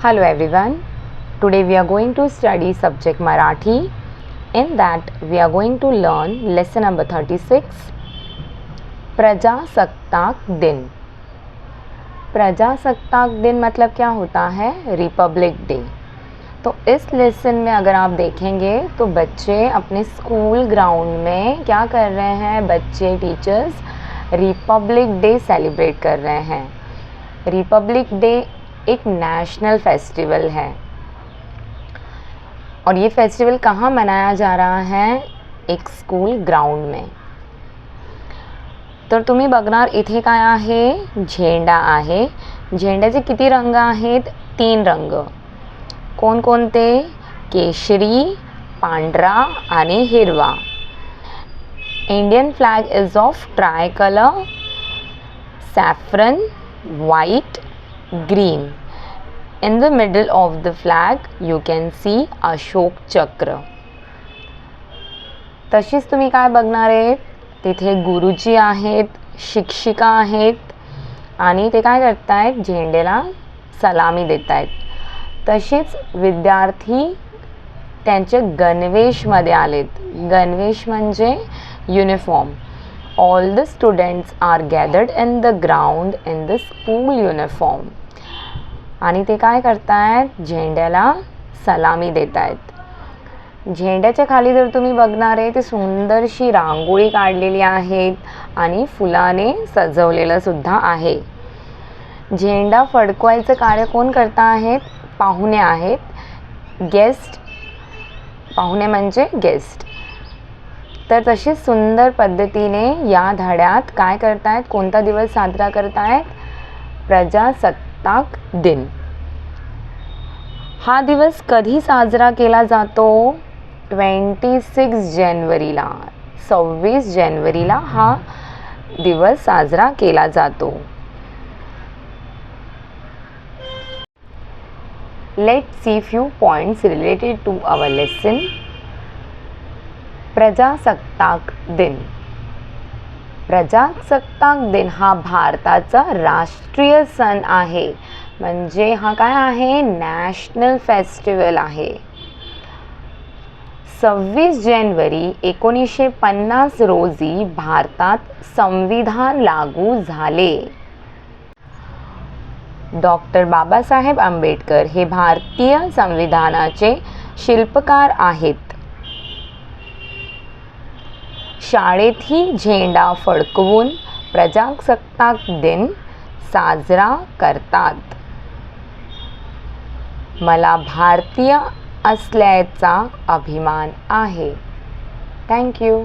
Hello everyone. Today we are going to study subject Marathi. In that we are going to learn lesson number 36 प्रजासत्ताक दिन। प्रजासत्ताक दिन मतलब क्या होता है? Republic day. तो इस लेसन में अगर आप देखेंगे तो बच्चे अपने स्कूल ग्राउंड में क्या कर रहे हैं? बच्चे टीचर्स रिपब्लिक डे सेलिब्रेट कर रहे हैं। रिपब्लिक डे एक नेशनल फेस्टिवल है और ये फेस्टिवल कहाँ मनाया जा रहा है? एक स्कूल ग्राउंड में। तर तुम्ही बघणार इथे काय आहे? झेंडा आहे। झेंड्याचे किती रंग आहेत? 3 रंग। कोणकोणते? केशरी, पांढरा आणि हिरवा। Indian flag is of try colour, saffron, white, green. In the middle of the flag you can see Ashok चक्र। तशीच तुम्ही काय बघणार आहेत? तिथे गुरुजी आहेत, शिक्षिका आहेत आणि ते काय करतायत? झेंड्याला सलामी देतायत। तसेच विद्यार्थी त्यांचे गणवेशमध्ये आलेत। गणवेश म्हणजे uniform. All the students are gathered in the ground in the school uniform. आणि ते काय करतायत? झेंड्याला सलामी देतायत। झेंड्याच्या खाली जर तुम्ही बघणार आहे ते सुंदरशी रांगोळी काढलेली आहेत आणि फुलाने सजवलेलं सुद्धा आहे। झेंडा फडकवायचं कार्य कोण करता आहेत? पाहुणे आहेत। गेस्ट, पाहुणे म्हणजे गेस्ट। तर तशीच सुंदर पद्धतीने या धड्यात काय करतायत? कोणता दिवस साजरा करतायत? प्रजासत्ताक दिन। हा दिवस कधी साजरा केला जातो? 26 जानेवारीला, 26 जानेवारीला हा दिवस साजरा केला जातो। Let's see few points related to our lesson. प्रजासत्ताक दिन। प्रजासत्ताक दिन हा भारताचा राष्ट्रीय सण आहे। म्हणजे हा काय आहे? नॅशनल फेस्टिवल आहे। 26 जानेवारी 1950 रोजी भारतात संविधान लागू झाले। डॉक्टर बाबासाहेब आंबेडकर हे भारतीय संविधानाचे शिल्पकार आहेत। शाळेतही झेंडा फडकवून प्रजासत्ताक दिन साजरा करतात। मला भारतीय असल्याचा अभिमान आहे। Thank you.